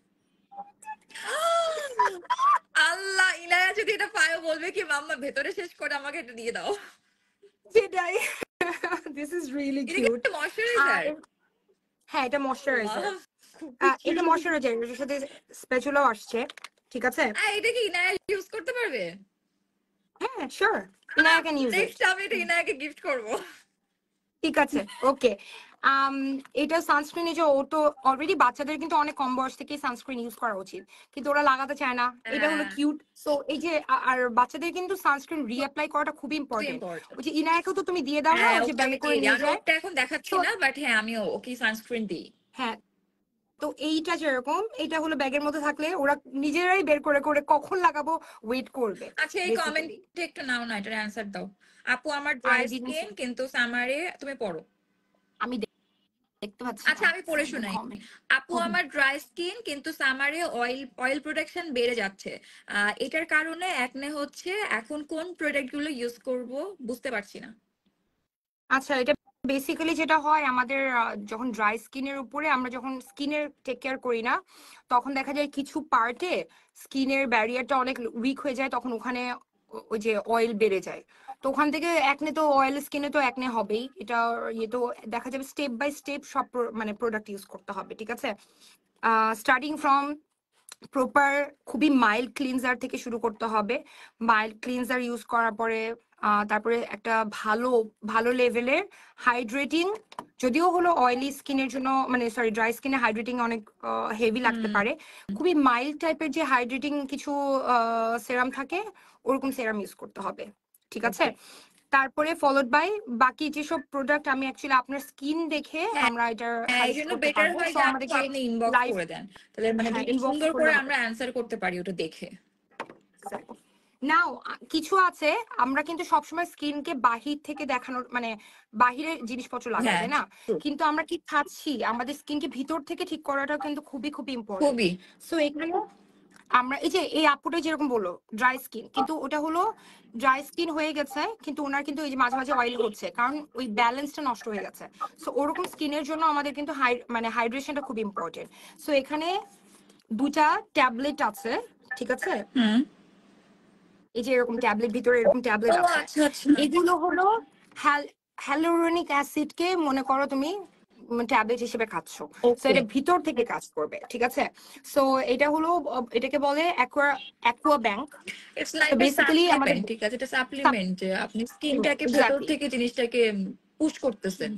আল্লাহ, ইনায়া যদি এটা পায়ও বলবে কি মাম্মা ভেতরে শেষ করে আমাকে এটা দিয়ে দাও। সেটাই, দিস ইজ রিয়েলি এটা কি কিউট। আর ময়শ্চারাইজার? হ্যাঁ, এটা আল্লাহ, ময়শ্চারাইজার, খুবই এটা কিউট। ময়শ্চারাইজার, এর সাথে স্প্যাচুলাও আসছে। ঠিক আছে, এটা কি ইনায়া ইউজ করতে পারবে? হ্যাঁ sure, Inaya can use it. Next আমি এটা ইনায়াকে গিফট করব। ঠিক আছে, ওকে। এটা সানস্ক্রিন, এই যে ও তো অলরেডি, বাচ্চাদের কিন্তু অনেক কম বয়স থেকেই সানস্ক্রিন ইউজ করা উচিত, কিন্তু ওরা লাগাতে চায় না। এটা হলো হ্যাঁ, কিউট। সো এই যে আর বাচ্চাদের কিন্তু সানস্ক্রিন রিঅ্যাপ্লাই করাটা খুব খুবই ইম্পর্টেন্ট। ইম্পর্টেন্ট। ওই যে ইনায়াকেও তো তুমি দিয়ে দাও না, হ্যাঁ, ওই যে ওকে ব্যাগে আমি করে দিয়ে দিই, নিয়ে আমি যায়। ওটা এখন দেখাচ্ছি তো না, বাট হ্যাঁ আমি ওকে সানস্ক্রিন দিই। হ্যাঁ, তো এইটা যেরকম, এইটা হলো ব্যাগের মধ্যে থাকলে ওরা নিজেরাই বের করে করে কখন লাগাবো ওয়েট করবে আচ্ছা এই বেসিক্যালি। কমেন্টে একটু নাও না, এটার অ্যান্সার দাও। আপু আমার I dry didn't skin see, কিন্তু সামারে, তুমি পড়ো। আমি দেখতে পাচ্ছি আচ্ছা না আমি পড়ে দ্য শোনাই। কমেন্ট। আপু আমার ড্রাই স্কিন কিন্তু সামারে অয়েল অয়েল প্রোডাকশন বেড়ে যাচ্ছে, এটার কারণে একনে হচ্ছে, এখন কোন প্রোডাক্ট গুলো ইউজ করব বুঝতে পারছি না। আচ্ছা, এটা বেসিক্যালি যেটা হয় আমাদের যখন ড্রাই স্কিনের উপরে আমরা যখন স্কিনের টেক কেয়ার করি না, তখন দেখা যায় কিছু পার্টে স্কিনের ব্যারিয়ারটা অনেক উইক হয়ে যায়, তখন ওখানে ওই যে অয়েল বেড়ে যায়। তো ওখান থেকে একনে তো অয়েল স্কিনে তো একনে হবেই, এটা ইয়ে তো দেখা যাবে স্টেপ বাই স্টেপ সব মানে প্রোডাক্ট ইউজ করতে হবে, ঠিক আছে? স্টার্টিং ফ্রম প্রপার খুবই মাইল্ড ক্লিনজার থেকে শুরু করতে হবে। মাইল্ড ক্লিনজার ইউজ করার পরে তারপরে একটা ভালো ভালো লেভেলের হাইড্রেটিং, যদিও হলো অয়েলি স্কিনের জন্য মানে সরি ড্রাই স্কিনে হাইড্রেটিং অনেক হেভি লাগতে হুম পারে, খুবই মাইল্ড টাইপের যে হাইড্রেটিং কিছু সেরাম থাকে ওরকম সেরাম ইউজ করতে হবে, ঠিক আছে? ওকে। তারপরে ফলোড বাই বাকি যেসব প্রোডাক্ট আমি অ্যাকচুয়ালি আপনার স্কিন দেখে হ্যাঁ আমরা এটা হ্যাঁ, এই সাজেস্ট জন্য করতে বেটার পারবো, হয় সো যে আপু আমাদেরকে আপনি ইনবক্স লাইভ, করে দেন, তাহলে মানে হ্যাঁ, দুইটা ইনবক্স সুন্দর করলে করে হবে। আমরা অ্যান্সার করতে পারি ওটা দেখে। নাও কিছু আছে আমরা কিন্তু সবসময় স্কিনকে বাহির থেকে দেখানোর মানে বাহিরের জিনিসপত্র লাগাই, হ্যাঁ তাই না? কিন্তু আমরা কি খাচ্ছি আমাদের স্কিনকে ভিতর থেকে ঠিক করাটাও কিন্তু খুবই খুবই ইম্পর্টেন্ট। খুবই। সো এখানে আমরা এই যে এই আপুটা যেরকম বললো ড্রাই স্কিন, কিন্তু ওটা হলো ড্রাই স্কিন হয়ে গেছে কিন্তু ওনার কিন্তু এই যে মাঝে মাঝে অয়েল হচ্ছে, কারণ ওই ব্যালেন্সটা নষ্ট হয়ে গেছে। সো ওরকম স্কিনের জন্য আমাদের কিন্তু মানে হাইড্রেশনটা খুব ইম্পর্টেন্ট। সো এখানে দুটা ট্যাবলেট আছে, ঠিক আছে? হুম। এই যে এরকম ট্যাবলেট, ভিতরে এরকম ট্যাবলেট ও আছে, আচ্ছা আচ্ছা। এগুলো হলো হ্যালুরোনিক অ্যাসিডকে মনে করো তুমি ট্যাবলেট হিসেবে খাচ্ছো। So okay. এটা ভিতর থেকে কাজ করবে, ঠিক আছে? সো এটা হলো এটাকে বলে অ্যাকুয়া ব্যাংক। ইটস তো লাইক আ বেসিক্যালি আমাদের সাপ্লিমেন্ট, ঠিক আছে, এটা সাপ্লিমেন্ট যে আপনি স্কিনটাকে ভেতর এক্স্যাক্টলি থেকে জিনিসটাকে পুশ করতেছেন।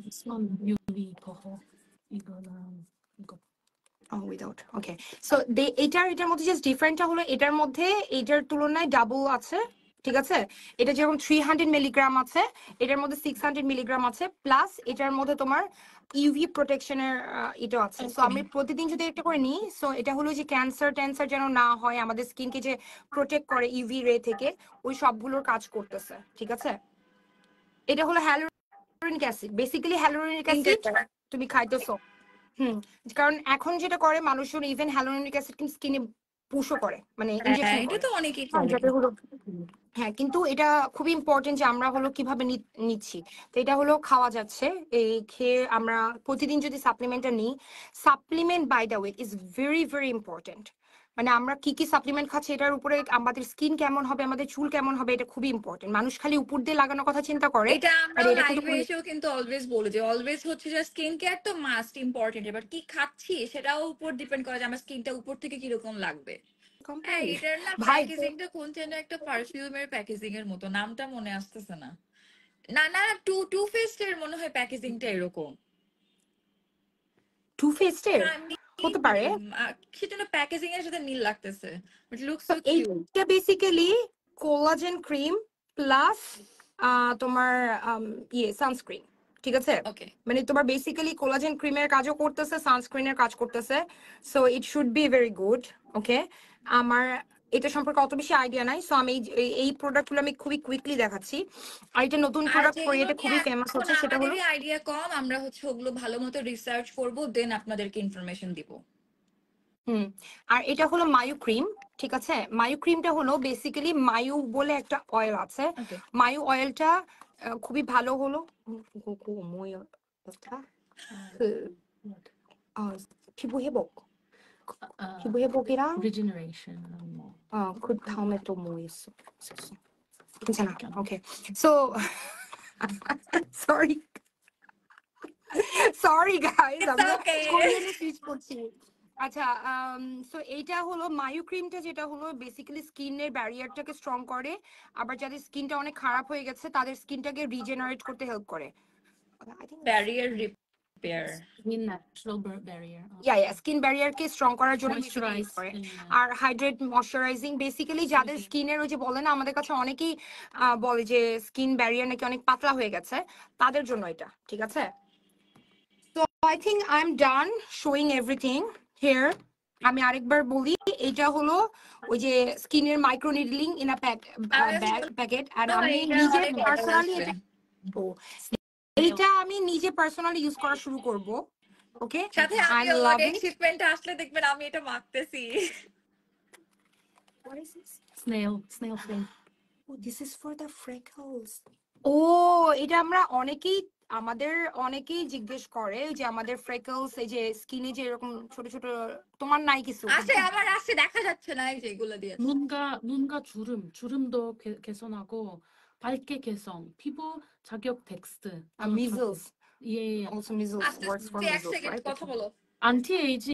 উইদাউট ওকে। সো এটার মধ্যে জাস্ট ডিফারেন্টটা হলো এটার মধ্যে এটার তুলনায় ডাবল আছে, ঠিক আছে? এটা যেরকম 300 মিলিগ্রাম আছে, এটার মধ্যে 600 মিলিগ্রাম আছে, প্লাস এটার মধ্যে তোমার ইউভি প্রোটেকশনের এটা আছে। So okay. আমি প্রতিদিন যদি একটা করে নিই, সো এটা হলো যে ক্যান্সার ট্যান্সার যেন না হয়, আমাদের স্কিনকে যে প্রোটেক্ট করে ইউভি রে থেকে, ওই সবগুলোর কাজ করতেছে, ঠিক আছে? এটা হলো হ্যালুরোনিক অ্যাসিড, বেসিক্যালি হ্যালুরোনিক অ্যাসিড তুমি খাইতেছো। হুম, কারণ এখন যেটা করে মানুষজন ইভেন হ্যালুরোনিক অ্যাসিড কিন্তু স্কিনে পুশও করে, মানে হ্যাঁ ইনজেকশন এটা করে। তো অনেকেই হ্যাঁ, করে। যাতে হলো হ্যাঁ, কিন্তু এটা খুবই ইম্পর্টেন্ট যে আমরা হলো কিভাবে নিচ্ছি। তো এটা হলো খাওয়া যাচ্ছে, এই খেয়ে আমরা প্রতিদিন যদি সাপ্লিমেন্টটা নিই, supplement by the way is very very important. মানে আমরা কি কি সাপ্লিমেন্ট খাচ্ছি এটার উপরে আমাদের স্কিন কেমন হবে, আমাদের চুল কেমন হবে, এটা খুবই ইম্পর্টেন্ট। মানুষ খালি উপর দিয়ে লাগানোর কথা চিন্তা করে, এটা আর আমরাও এটা কিন্তু লাইভে এসেও কিন্তু অলওয়েজ বলি যে অলওয়েজ হচ্ছে যে স্কিন কেয়ার তো মাস্ট ইম্পর্টেন্ট, এবার কি খাচ্ছি সেটাও উপর ডিপেন্ড করে যে আমার স্কিনটা উপর থেকে কিরকম লাগবে। হ্যাঁ কোম্পানি এটার না ভাই। প্যাকেজিংটা কোন যেন একটা পারফিউমের প্যাকেজিং এর মতো, নামটা মনে আসতেছে না। না না, টু টু ফেস্ট এর মনে হয় প্যাকেজিংটা এরকম। টু ফেস্টের হতে পারে। সেটা না প্যাকেজিং এর সাথে মিল লাগতেছে, বাট লুকস তো সো কিউট। এইটা বেসিক্যালি কোলাজেন ক্রিম প্লাস তোমার ইয়ে সানস্ক্রিন, ঠিক আছে? ওকে। মানে তোমার বেসিক্যালি কোলাজেন ক্রিমের কাজও করতেছে, সানস্ক্রিনের কাজ করতেছে। So it should be very good. Okay, আমার এটা সম্পর্কে অত বেশি আইডিয়া নাই, সো আমি এই প্রোডাক্টগুলো আমি খুবই কুইকলি দেখাচ্ছি। আর এটা নতুন আর প্রোডাক্ট যেগুলো কোরিয়াতে নিয়ে খুবই ফেমাস এখন হচ্ছে, সেটা হলো আমাদেরই আইডিয়া কম, আমরা হচ্ছে ওগুলো ভালো মতো রিসার্চ করব, দেন আপনাদেরকে ইনফরমেশন দিব। হুম, আর এটা হলো মায়ু ক্রিম, ঠিক আছে? মায়ু ক্রিমটা হলো বেসিক্যালি মায়ু বলে একটা অয়েল আছে। ওকে। মায়ু অয়েলটা খুবই ভালো হলো 그, 피부 회복, 피부 회복이랑 regeneration 뭐 그 다음에 또 뭐 있었어? 괜찮아. 오케이. So sorry. Sorry guys, it's আমরা ওকে। কোরিয়ানে সুইচ করছি। আচ্ছা, সো এইটা হলো মায়ু ক্রিমটা, যেটা হলো বেসিক্যালি স্কিনের ব্যারিয়ারটাকে স্ট্রং করে, আবার যাদের স্কিনটা অনেক খারাপ হয়ে গেছে তাদের স্কিনটাকে রিজেনারেট করতে হেল্প করে। I think it's barrier repair. skin natural barrier skin ব্যারিয়ারকে স্ট্রং করার জন্য বেসিক্যালি ইউজ moisturize করে। আর হাইড্রেট ময়শ্চারাইজিং বেসিক্যালি যাদের স্কিনের ওই যে বলে না, আমাদের কাছে অনেকেই বলে যে স্কিন ব্যারিয়ার নাকি অনেক পাতলা হয়ে গেছে, তাদের জন্য এটা, ঠিক আছে? তো I think I am done showing everything here. আমি আরেকবার বলি, এটা হলো ওই যে স্কিনের micro needling in a packet, আর আমি এটা নিজে অনেক অর্ডার পার্সোনালি আসছে। এইটা আমি নিজে পার্সোনালি ইউজ করা শুরু করব। ওকে, সাথে আই আমিও লাভ অনেক ইট। শিপমেন্ট আসলে দেখবেন আমি এটা মাখতেছি। What is this? snail flame Oh, this is for the freckles. ও, এটা আমরা অনেকেই আমাদের অনেকেই জিজ্ঞেস করে যে আমাদের ফ্রেকলস এই যে স্কিনে যে এরকম ছোট ছোট, তোমার নাই কিছু আসে আমার আসে দেখা যাচ্ছে না এই যে এগুলো দিয়ে 눈과 주름도 개선하고 밝게 개선, 피부 자격 텍스트. মিজলস 예, 예. অলসো মিজলস আস্তে ওয়ার্কস ফর আস্তে এক মিজলস সেকেন্ড রাইট কথা বলো 안티에이징.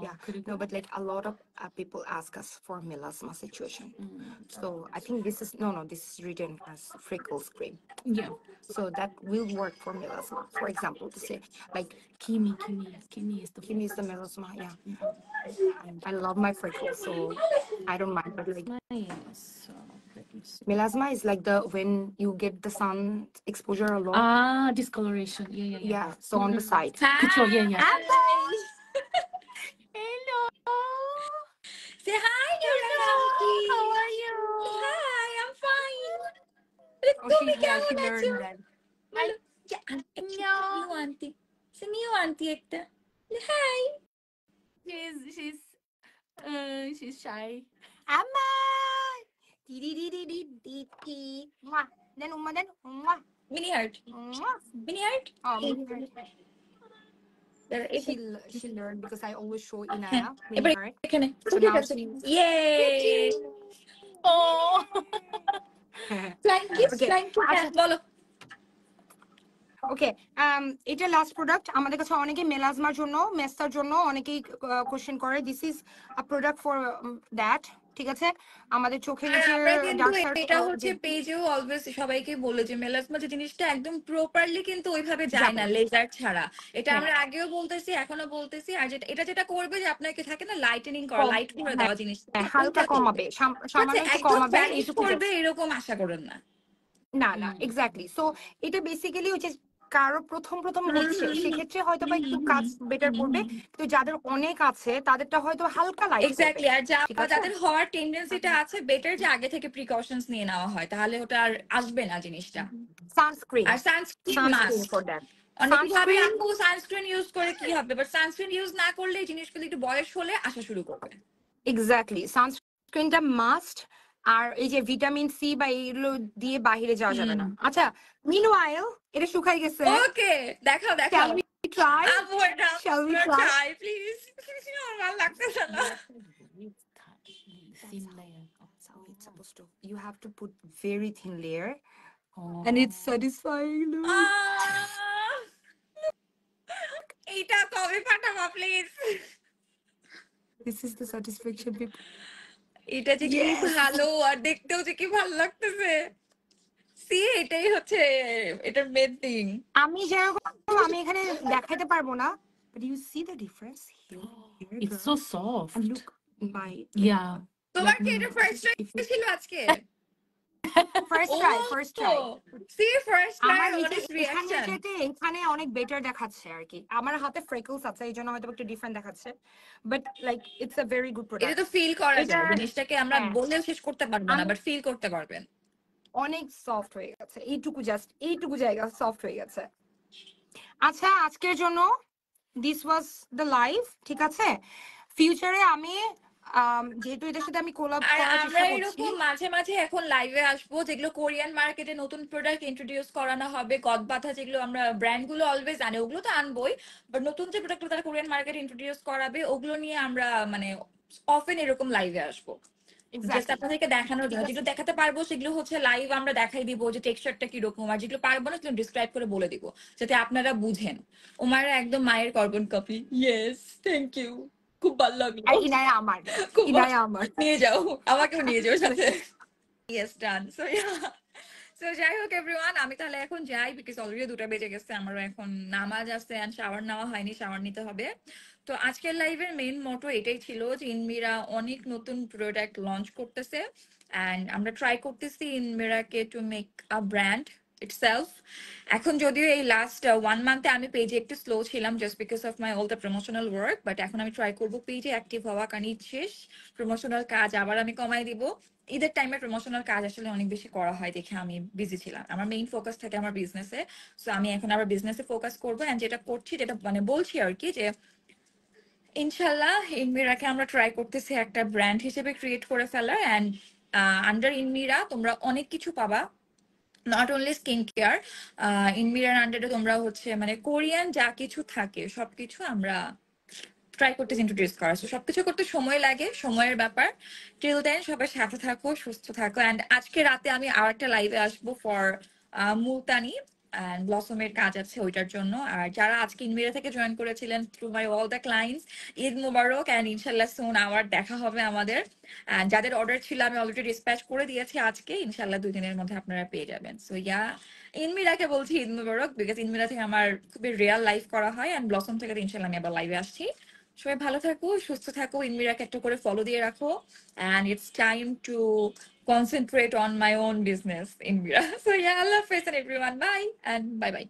Yeah, 그리고 no, but like a lot of people ask us for melasma situation. 음, So I think this is no, this is written as freckles cream. yeah. So that will work for melasma. For example, to say like Kimi is the Kim is the melasma. Yeah, I love my freckles, so I don't mind. But like nice. Let me see. melasma is like the when you get the sun exposure a lot. Discoloration. Yeah. Yeah, so on the sides. 그쵸, 예. Hello. Say hi Hello. How are you? Hi, I'm fine. Oh, তুমি she কেমন আছো learned that. বলো new aunty সে new aunty একটা high She's shy. Amma. Di di di di di di di. Mwah. Then mwah. Mini heart Mwah. Mini heart Oh, mini heart. She learned because I always show Inaya mini এবার heart. এখানে So now she. ইয়ে Oh. Flying kiss Okay. Flying kiss বলো ওকে, এটা last product আমাদের কাছে অনেকে মেলাজমার জন্য মেস্তার জন্য অনেকেই কোশ্চেন করে। This is a product for that, ঠিক আছে? আমাদের চোখের আর নিচে আমরা কিন্তু ডার্ক এটা সার্কেল হচ্ছে পেজেও অলওয়েজ সবাইকে বলে যে মেলাসমা যে জিনিসটা একদম প্রপারলি কিন্তু ওইভাবে যায় না লেজার ছাড়া। এটা আমরা আগেও বলতেছি এখনো বলতেছি। আর যেটা এটা যেটা করবে যে আপনাকে থাকে না লাইটেনিং করা, লাইট করে দেওয়া জিনিসটা হালকা কমাবে, সামান্য একটু একদম কমাবে, ভ্যানিশ এইটুকু করবে এরকম আশা করেন না। না এক্স্যাক্টলি। সো এটা বেসিক্যালি হচ্ছে কারো প্রথম হচ্ছে সেক্ষেত্রে হয়তো বা একটু কাজ বেটার করবে, কিন্তু যাদের অনেক আছে তাদেরটা হয়তো হালকা লাইট করবে। এক্স্যাক্টলি। আর ঠিক আছে, যাদের হওয়ার টেন্ডেন্সিটা আছে বেটার যে আগে থেকে প্রিকশনস নিয়ে নেওয়া হয়, তাহলে ওটা আর আসবে না জিনিসটা। সানস্ক্রিন আর সানস্ক্রিন মাস্ট। For that. অনেকে ভাবে আপু সানস্ক্রিন ইউজ করে কি হবে, বাট সানস্ক্রিন ইউজ না করলে এই জিনিসগুলো একটু বয়স হলে আসা শুরু করবে। Exactly, সানস্ক্রিনটা must. আর এই যে ভিটামিন সি বা এইগুলো দিয়ে বাহিরে যাওয়া যাবে না। আচ্ছা, মিনওয়াইল এটা শুকাই গেছে। ওকে, দেখাও Shall we try? আপু এটা Shall we try? Try please. আমার ভালো লাগতেছে না। Thin layer. So it's supposed to. You have to put very thin layer, Oh. and it's satisfying. Look. এইটা কবে পাঠাবো please? This is the satisfaction, people. এটা যে কি ভালো আর দেখতেও যে কি ভালো লাগতেছে। সি এটাই হচ্ছে এটার মেন থিং। আমি এখানে দেখাইতে পারবো না, but you see the difference here. It's so soft. And look, my Yeah. তোমার কি এটা ফার্স্ট ট্রাই ছিল আজকে? first try. See first try আমার অনেস্ট রিঅ্যাকশন। এখানে অনেক বেটার দেখাচ্ছে আর কি। আমার হাতে ফ্রেকলস আছে এই জন্য হয়তো একটু ডিফারেন্ট দেখাচ্ছে, but like it's a very good এটা প্রোডাক্ট। তো ফিল করা যায়, জিনিসটাকে আমরা বলেও শেষ করতে পারবো না, বাট ফিল করতে পারবেন। অনেক সফট হয়ে গেছে, এইটুকু জায়গা সফট হয়ে গেছে। আচ্ছা, আজকের জন্য দিস ওয়াজ দ্য লাইভ, ঠিক আছে? ফিউচারে আমি যেহেতু এটার সাথে আমি কোলাব করার আমরা চেষ্টা করছি, এরকম মাঝে মাঝে এখন লাইভে আসবো, যেগুলো কোরিয়ান মার্কেটে নতুন প্রোডাক্ট ইন্ট্রোডিউস করানো হবে। গদবাথা যেগুলো আমরা ব্র্যান্ড গুলো অলওয়েজ আনে ওগুলো তো আনবোই, বাট নতুন যে প্রোডাক্টগুলো তারা কোরিয়ান মার্কেটে ইন্ট্রোডিউস করাবে ওগুলো নিয়ে আমরা মানে অফেন এরকম লাইভে আসবো। জাস্ট আপনাদেরকে দেখানোর জন্য যেগুলো দেখাতে পারবো সেগুলো হচ্ছে লাইভ আমরা দেখাই দিব যে টেক্সচারটা কিরকম, আর যেগুলো পারবো না সেগুলো ডিসক্রাইব করে বলে দিব যাতে আপনারা বুঝেন। ওমারা একদম মায়ের carbon copy. Yes, thank you, খুব ভালো লাগলো। ইনায়া আমার নিয়ে যাও, আমাকেও নিয়ে যাও সাথে। ইয়েস, ডান। সো যাই হোক এভরিওয়ান, আমি তাহলে এখন যাই, বিকজ অলরেডি 2টা বেজে গেছে। আমারও এখন নামাজ আছে এন্ড শাওয়ার নেওয়া হয়নি, শাওয়ার নিতে হবে। তো আজকের লাইভের মেইন মোটো এটাই ছিল যে ইনমিরা অনেক নতুন প্রোডাক্ট লঞ্চ করতেছে এন্ড আমরা ট্রাই করতেছি ইনমিরাকে to make a brand itself. এখন যদিও এই লাস্ট 1 মান্থে আমি পেজে একটু স্লো ছিলাম just because of my all the promotional work, but এখন আমি ট্রাই করবো পেজে অ্যাক্টিভ হওয়া, কারণ ঈদ শেষ, প্রমোশনাল কাজ আবার আমি কমাই দিব। ঈদের টাইমে প্রমোশনাল কাজ আসলে অনেক বেশি করা হয় দেখে আমি বিজি ছিলাম। আমার মেইন ফোকাস থাকে আমার বিজনেসে, সো আমি এখন আবার বিজনেসে ফোকাস করবো। এন্ড যেটা করছি, যেটা মানে বলছি আর কি, যে ইনশাল্লাহ ইনমিরাকে আমরা ট্রাই করতেছি একটা ব্র্যান্ড হিসেবে ক্রিয়েট করে ফেলার। এন্ড আন্ডার ইনমিরা তোমরা অনেক কিছু পাবা, নট অনলি স্কিন কেয়ার, ইনমিরার আন্ডারে তোমরা হচ্ছে মানে কোরিয়ান যা কিছু থাকে সবকিছু আমরা ট্রাই করতেছি ইন্ট্রোডিউস করা। So, সবকিছু করতে সময় লাগে, সময়ের ব্যাপার। টিল দেন সবাই সাথে থাকো, সুস্থ থাকো। অ্যান্ড আজকে রাতে আমি আর একটা লাইভে আসবো ফর মুলতানি অ্যান্ড ব্লসমের কাজ আছে ওইটার জন্য। আর যারা আজকে ইনমিরা থেকে জয়েন করেছিলেন through my all the clients, Eid Mubarak and ইনশাল্লাহ সুন আবার দেখা হবে আমাদের। অ্যান্ড যাদের অর্ডার ছিল আমি অলরেডি ডিসপ্যাচ করে দিয়েছি আজকে, ইনশাল্লাহ 2 দিনের মধ্যে আপনারা পেয়ে যাবেন। সো ইয়া, ইনমিরাকে বলছি ঈদ মুবারক বিকজ ইনমিরা থেকে আমার খুবই রিয়েল লাইফ করা হয়, অ্যান্ড ব্লসম থেকে তো ইনশাল্লাহ আমি আবার লাইভে আসছি। সবাই ভালো থাকো, সুস্থ থাকো, ইনমিরাকে একটা করে ফলো দিয়ে রাখো, and it's time to concentrate on my own business, Inmira. So yeah, Allah Hafiz and everyone, bye and bye bye.